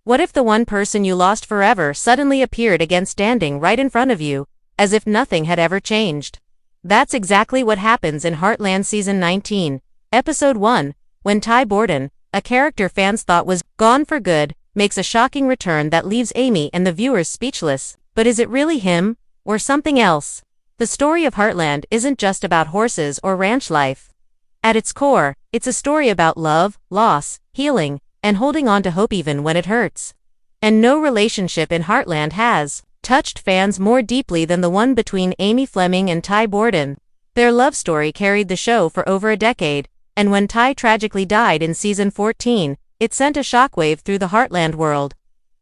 What if the one person you lost forever suddenly appeared again standing right in front of you, as if nothing had ever changed? That's exactly what happens in Heartland Season 19, Episode 1, when Ty Borden, a character fans thought was gone for good, makes a shocking return that leaves Amy and the viewers speechless. But is it really him, or something else? The story of Heartland isn't just about horses or ranch life. At its core, it's a story about love, loss, healing, and holding on to hope even when it hurts. And no relationship in Heartland has touched fans more deeply than the one between Amy Fleming and Ty Borden. Their love story carried the show for over a decade, and when Ty tragically died in Season 14, it sent a shockwave through the Heartland world.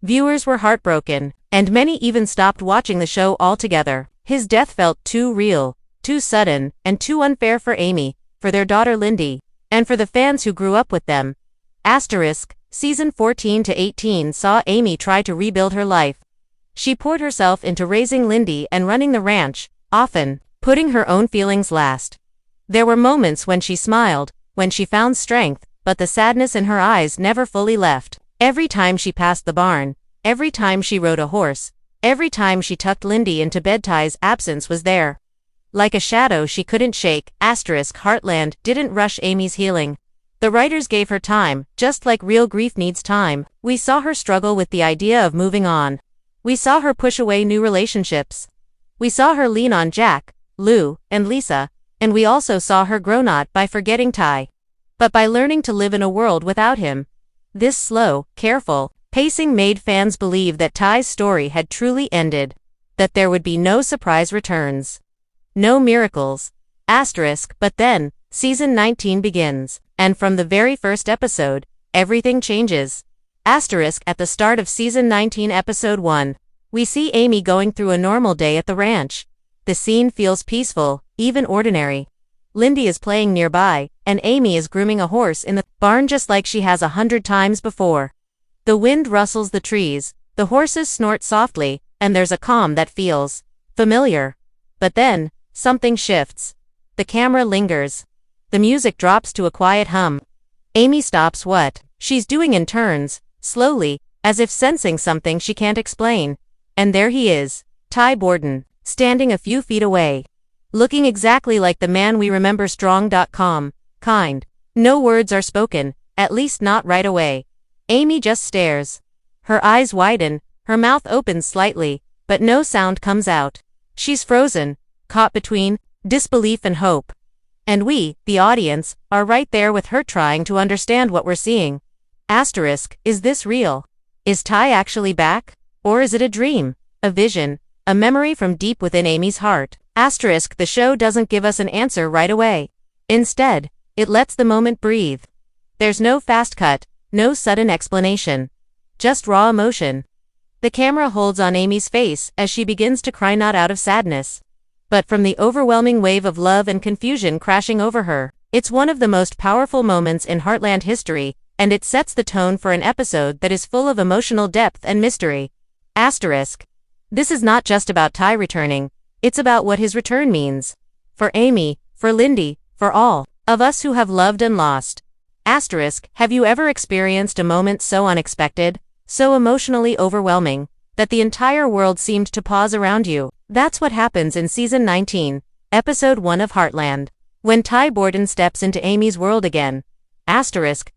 Viewers were heartbroken, and many even stopped watching the show altogether. His death felt too real, too sudden, and too unfair for Amy, for their daughter Lindy, and for the fans who grew up with them. Season 14 to 18 saw Amy try to rebuild her life. She poured herself into raising Lindy and running the ranch, often putting her own feelings last. There were moments when she smiled, when she found strength, but the sadness in her eyes never fully left. Every time she passed the barn, every time she rode a horse, every time she tucked Lindy into bed, Ty's absence was there. Like a shadow she couldn't shake. Heartland didn't rush Amy's healing. The writers gave her time, just like real grief needs time. We saw her struggle with the idea of moving on. We saw her push away new relationships. We saw her lean on Jack, Lou, and Lisa, and we also saw her grow not by forgetting Ty, but by learning to live in a world without him. This slow, careful pacing made fans believe that Ty's story had truly ended, that there would be no surprise returns, no miracles. But then, Season 19 begins, and from the very first episode, everything changes. At the start of Season 19 Episode 1, we see Amy going through a normal day at the ranch. The scene feels peaceful, even ordinary. Lindy is playing nearby, and Amy is grooming a horse in the barn just like she has 100 times before. The wind rustles the trees, the horses snort softly, and there's a calm that feels familiar. But then, something shifts. The camera lingers. The music drops to a quiet hum. Amy stops what she's doing and turns, slowly, as if sensing something she can't explain. And there he is, Ty Borden, standing a few feet away. Looking exactly like the man we remember. Strong, kind. No words are spoken, at least not right away. Amy just stares. Her eyes widen, her mouth opens slightly, but no sound comes out. She's frozen, caught between disbelief and hope. And we, the audience, are right there with her trying to understand what we're seeing. Is this real? Is Ty actually back? Or is it a dream, a vision, a memory from deep within Amy's heart? The show doesn't give us an answer right away. Instead, it lets the moment breathe. There's no fast cut, no sudden explanation. Just raw emotion. The camera holds on Amy's face as she begins to cry, not out of sadness, but from the overwhelming wave of love and confusion crashing over her. It's one of the most powerful moments in Heartland history, and it sets the tone for an episode that is full of emotional depth and mystery. This is not just about Ty returning, it's about what his return means. For Amy, for Lindy, for all of us who have loved and lost. Have you ever experienced a moment so unexpected, so emotionally overwhelming, that the entire world seemed to pause around you? That's what happens in Season 19, Episode 1 of Heartland, when Ty Borden steps into Amy's world again.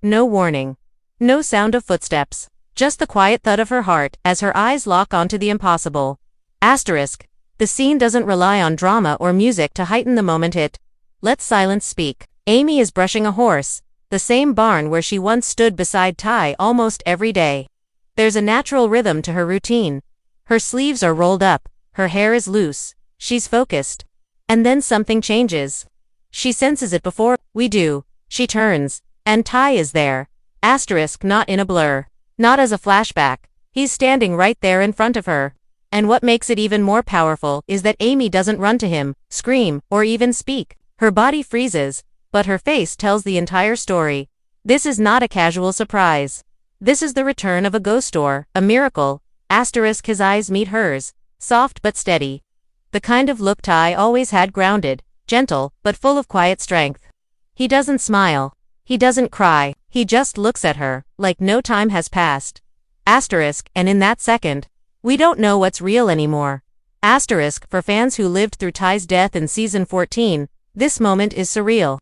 No warning. No sound of footsteps. Just the quiet thud of her heart as her eyes lock onto the impossible. The scene doesn't rely on drama or music to heighten the moment, it lets silence speak. Amy is brushing a horse, the same barn where she once stood beside Ty almost every day. There's a natural rhythm to her routine. Her sleeves are rolled up, her hair is loose, she's focused. And then something changes. She senses it before we do. She turns, and Ty is there. Not in a blur. Not as a flashback. He's standing right there in front of her. And what makes it even more powerful is that Amy doesn't run to him, scream, or even speak. Her body freezes, but her face tells the entire story. This is not a casual surprise. This is the return of a ghost or a miracle. His eyes meet hers, soft but steady. The kind of look Ty always had, grounded, gentle, but full of quiet strength. He doesn't smile. He doesn't cry. He just looks at her, like no time has passed. And in that second, we don't know what's real anymore. For fans who lived through Ty's death in season 14, this moment is surreal.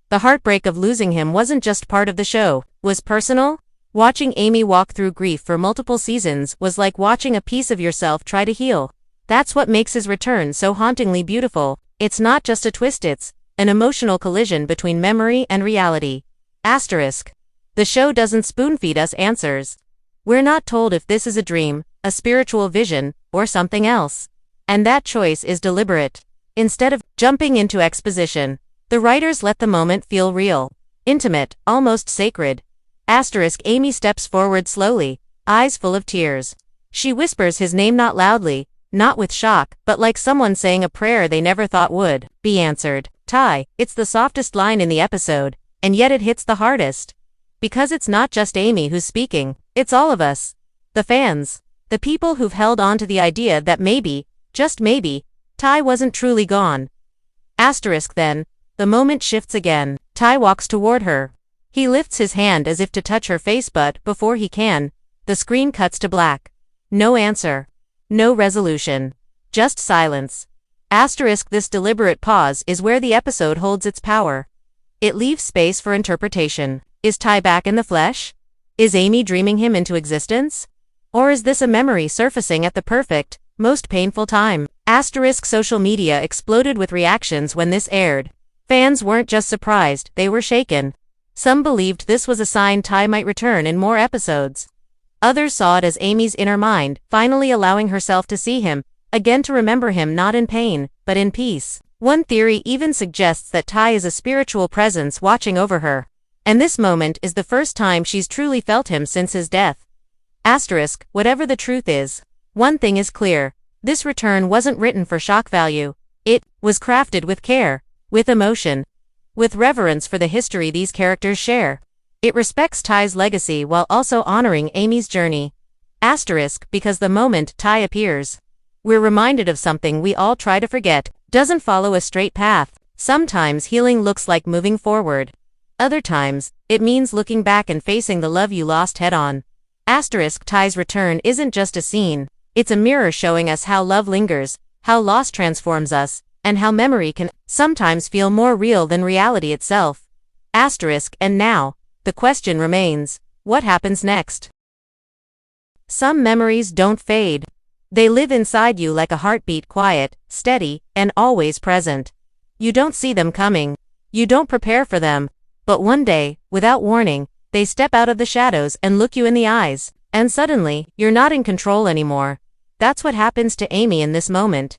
The heartbreak of losing him wasn't just part of the show, was personal. Watching Amy walk through grief for multiple seasons was like watching a piece of yourself try to heal. That's what makes his return so hauntingly beautiful. It's not just a twist, it's an emotional collision between memory and reality. The show doesn't spoon-feed us answers. We're not told if this is a dream, a spiritual vision, or something else. And that choice is deliberate. Instead of jumping into exposition, the writers let the moment feel real, intimate, almost sacred. Amy steps forward slowly, eyes full of tears. She whispers his name not loudly, not with shock, but like someone saying a prayer they never thought would be answered. Ty, it's the softest line in the episode, and yet it hits the hardest. Because it's not just Amy who's speaking, it's all of us. The fans. The people who've held on to the idea that maybe, just maybe, Ty wasn't truly gone. Then, the moment shifts again. Ty walks toward her. He lifts his hand as if to touch her face, but before he can, the screen cuts to black. No answer. No resolution. Just silence. This deliberate pause is where the episode holds its power. It leaves space for interpretation. Is Ty back in the flesh? Is Amy dreaming him into existence? Or is this a memory surfacing at the perfect, most painful time? Social media exploded with reactions when this aired. Fans weren't just surprised, they were shaken. Some believed this was a sign Ty might return in more episodes. Others saw it as Amy's inner mind, finally allowing herself to see him, again, to remember him not in pain, but in peace. One theory even suggests that Ty is a spiritual presence watching over her. And this moment is the first time she's truly felt him since his death. Whatever the truth is, one thing is clear. This return wasn't written for shock value. It was crafted with care, with emotion, with reverence for the history these characters share. It respects Ty's legacy while also honoring Amy's journey. Because the moment Ty appears, we're reminded of something we all try to forget. Doesn't follow a straight path. Sometimes healing looks like moving forward. Other times, it means looking back and facing the love you lost head-on. Ty's return isn't just a scene. It's a mirror showing us how love lingers, how loss transforms us, and how memory can sometimes feel more real than reality itself. And now, the question remains, what happens next? Some memories don't fade. They live inside you like a heartbeat, quiet, steady, and always present. You don't see them coming. You don't prepare for them. But one day, without warning, they step out of the shadows and look you in the eyes, and suddenly, you're not in control anymore. That's what happens to Amy in this moment.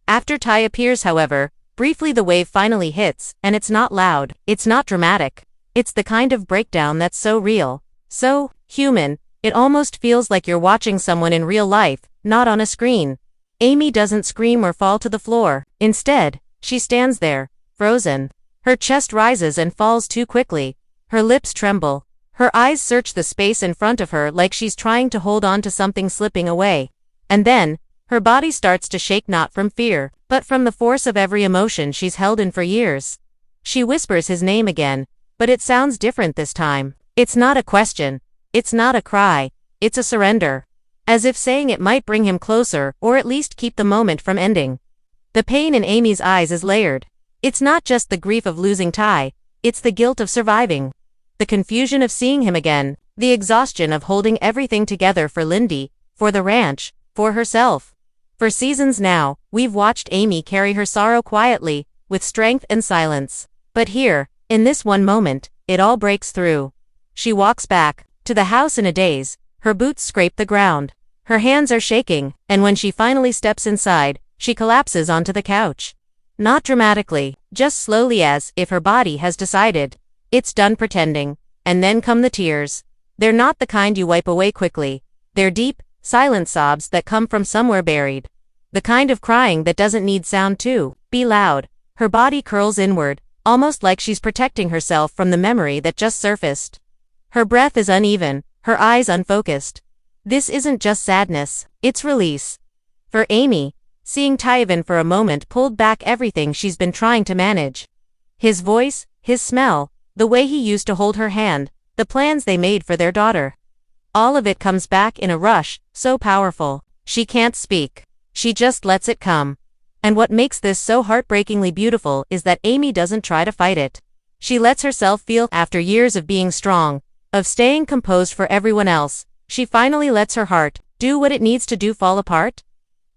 After Ty appears, however, briefly the wave finally hits, and it's not loud, it's not dramatic. It's the kind of breakdown that's so real, so human, it almost feels like you're watching someone in real life, not on a screen. Amy doesn't scream or fall to the floor. Instead, she stands there, frozen. Her chest rises and falls too quickly. Her lips tremble. Her eyes search the space in front of her like she's trying to hold on to something slipping away. And then, her body starts to shake, not from fear, but from the force of every emotion she's held in for years. She whispers his name again, but it sounds different this time. It's not a question. It's not a cry. It's a surrender. As if saying it might bring him closer, or at least keep the moment from ending. The pain in Amy's eyes is layered. It's not just the grief of losing Ty, it's the guilt of surviving. The confusion of seeing him again, the exhaustion of holding everything together for Lindy, for the ranch, for herself. For seasons now, we've watched Amy carry her sorrow quietly, with strength and silence. But here, in this one moment, it all breaks through. She walks back to the house in a daze, her boots scrape the ground. Her hands are shaking, and when she finally steps inside, she collapses onto the couch. Not dramatically, just slowly, as if her body has decided. It's done pretending. And then come the tears. They're not the kind you wipe away quickly. They're deep, silent sobs that come from somewhere buried. The kind of crying that doesn't need sound to be loud. Her body curls inward, almost like she's protecting herself from the memory that just surfaced. Her breath is uneven, her eyes unfocused. This isn't just sadness, it's release. For Amy, seeing Tyven for a moment pulled back everything she's been trying to manage. His voice, his smell, the way he used to hold her hand, the plans they made for their daughter. All of it comes back in a rush, so powerful. She can't speak. She just lets it come. And what makes this so heartbreakingly beautiful is that Amy doesn't try to fight it. She lets herself feel. After years of being strong, of staying composed for everyone else, she finally lets her heart do what it needs to do. Fall apart?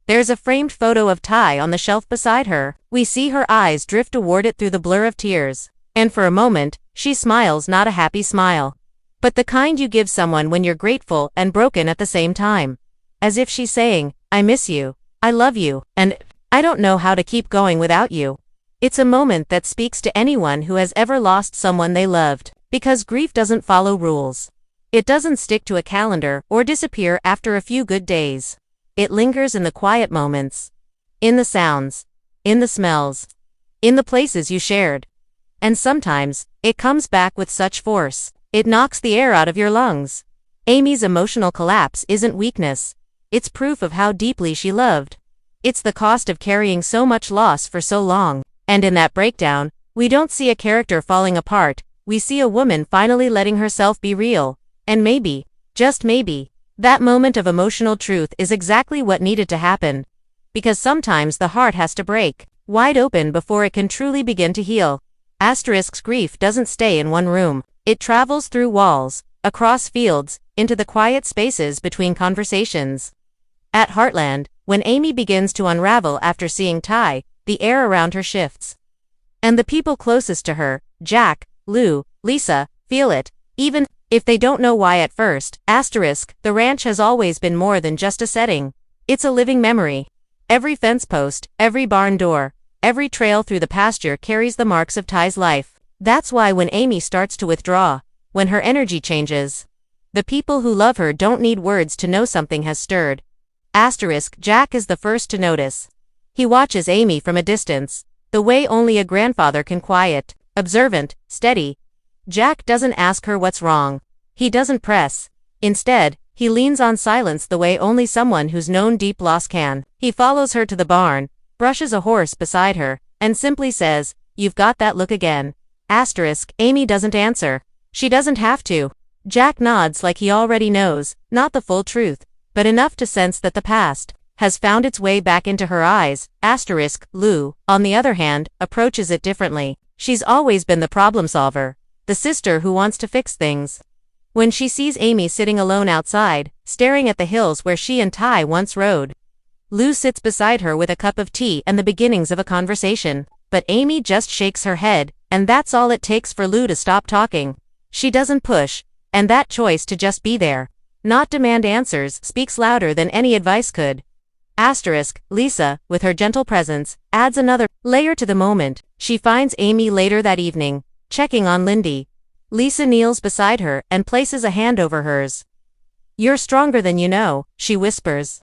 There's a framed photo of Ty on the shelf beside her. We see her eyes drift toward it through the blur of tears. And for a moment, she smiles, not a happy smile, but the kind you give someone when you're grateful and broken at the same time. As if she's saying, I miss you, I love you, and I don't know how to keep going without you. It's a moment that speaks to anyone who has ever lost someone they loved, because grief doesn't follow rules. It doesn't stick to a calendar or disappear after a few good days. It lingers in the quiet moments, in the sounds, in the smells, in the places you shared. And sometimes, it comes back with such force, it knocks the air out of your lungs. Amy's emotional collapse isn't weakness. It's proof of how deeply she loved. It's the cost of carrying so much loss for so long. And in that breakdown, we don't see a character falling apart, we see a woman finally letting herself be real. And maybe, just maybe, that moment of emotional truth is exactly what needed to happen. Because sometimes the heart has to break wide open before it can truly begin to heal. Asterisk's grief doesn't stay in one room. It travels through walls, across fields, into the quiet spaces between conversations. At Heartland, when Amy begins to unravel after seeing Ty, the air around her shifts. And the people closest to her, Jack, Lou, Lisa, feel it, even if they don't know why at first. Asterisk, the ranch has always been more than just a setting. It's a living memory. Every fence post, every barn door, every trail through the pasture carries the marks of Ty's life. That's why when Amy starts to withdraw, when her energy changes, the people who love her don't need words to know something has stirred. Asterisk, Jack is the first to notice. He watches Amy from a distance, the way only a grandfather can, quiet, observant, steady. Jack doesn't ask her what's wrong. He doesn't press. Instead, he leans on silence the way only someone who's known deep loss can. He follows her to the barn, brushes a horse beside her, and simply says, "You've got that look again." Asterisk, Amy doesn't answer. She doesn't have to. Jack nods like he already knows, not the full truth, but enough to sense that the past has found its way back into her eyes. Asterisk, Lou, on the other hand, approaches it differently. She's always been the problem solver, the sister who wants to fix things. When she sees Amy sitting alone outside, staring at the hills where she and Ty once rode, Lou sits beside her with a cup of tea and the beginnings of a conversation, but Amy just shakes her head, and that's all it takes for Lou to stop talking. She doesn't push, and that choice to just be there, not demand answers, speaks louder than any advice could. Asterisk, Lisa, with her gentle presence, adds another layer to the moment. She finds Amy later that evening, checking on Lindy. Lisa kneels beside her and places a hand over hers. "You're stronger than you know," she whispers,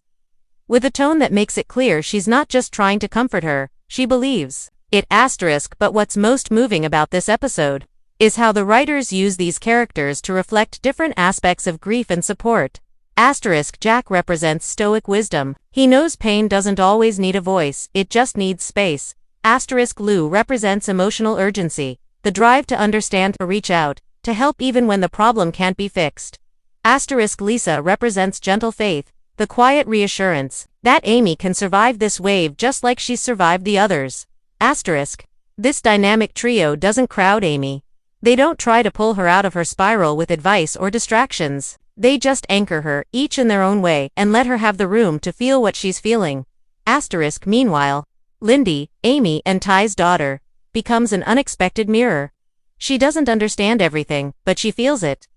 with a tone that makes it clear she's not just trying to comfort her, she believes it. Asterisk, but what's most moving about this episode is how the writers use these characters to reflect different aspects of grief and support. Asterisk, Jack represents stoic wisdom. He knows pain doesn't always need a voice, it just needs space. Asterisk, Lou represents emotional urgency, the drive to understand, to reach out, to help even when the problem can't be fixed. Asterisk, Lisa represents gentle faith, the quiet reassurance that Amy can survive this wave just like she's survived the others. Asterisk, this dynamic trio doesn't crowd Amy. They don't try to pull her out of her spiral with advice or distractions. They just anchor her, each in their own way, and let her have the room to feel what she's feeling. Asterisk, meanwhile, Lindy, Amy and Ty's daughter, becomes an unexpected mirror. She doesn't understand everything, but she feels it.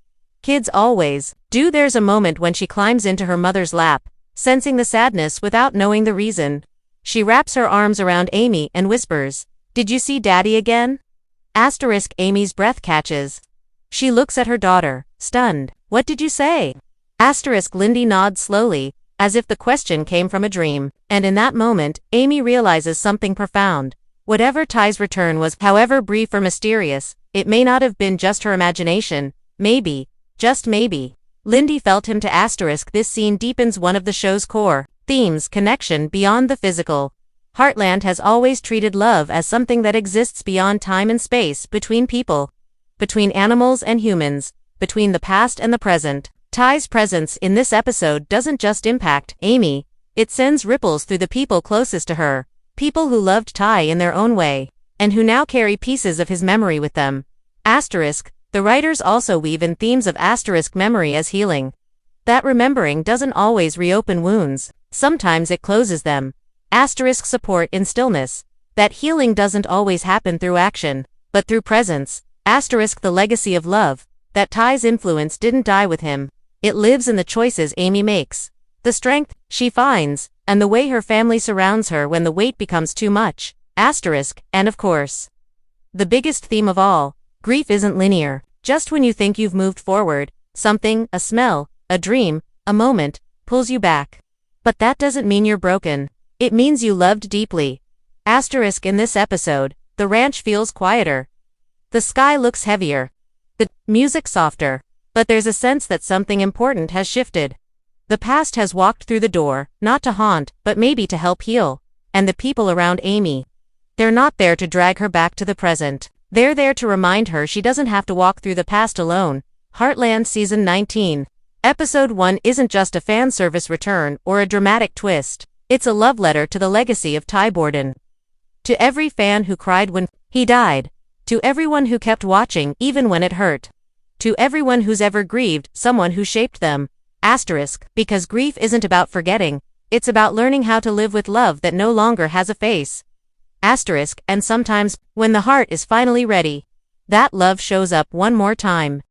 Kids always do. There's a moment when she climbs into her mother's lap, sensing the sadness without knowing the reason. She wraps her arms around Amy and whispers, "Did you see Daddy again?" Asterisk, Amy's breath catches. She looks at her daughter, stunned. "What did you say?" Asterisk, Lindy nods slowly, as if the question came from a dream. And in that moment, Amy realizes something profound. Whatever Ty's return was, however brief or mysterious, it may not have been just her imagination. Maybe, just maybe, Lindy felt him to. Asterisk, this scene deepens one of the show's core themes, connection beyond the physical. Heartland has always treated love as something that exists beyond time and space, between people, between animals and humans, between the past and the present. Ty's presence in this episode doesn't just impact Amy, it sends ripples through the people closest to her, people who loved Ty in their own way, and who now carry pieces of his memory with them. Asterisk, the writers also weave in themes of asterisk memory as healing. That remembering doesn't always reopen wounds, sometimes it closes them. Asterisk support in stillness, that healing doesn't always happen through action, but through presence. Asterisk the legacy of love, that Ty's influence didn't die with him. It lives in the choices Amy makes, the strength she finds, and the way her family surrounds her when the weight becomes too much. Asterisk, and of course, the biggest theme of all, grief isn't linear. Just when you think you've moved forward, something, a smell, a dream, a moment, pulls you back. But that doesn't mean you're broken. It means you loved deeply. Asterisk in this episode, the ranch feels quieter. The sky looks heavier. The music softer. But there's a sense that something important has shifted. The past has walked through the door, not to haunt, but maybe to help heal. And the people around Amy, they're not there to drag her back to the present. They're there to remind her she doesn't have to walk through the past alone. Heartland Season 19. Episode 1 isn't just a fan service return or a dramatic twist. It's a love letter to the legacy of Ty Borden. To every fan who cried when he died. To everyone who kept watching even when it hurt. To everyone who's ever grieved someone who shaped them. Asterisk, because grief isn't about forgetting. It's about learning how to live with love that no longer has a face. Asterisk, and sometimes, when the heart is finally ready, that love shows up one more time.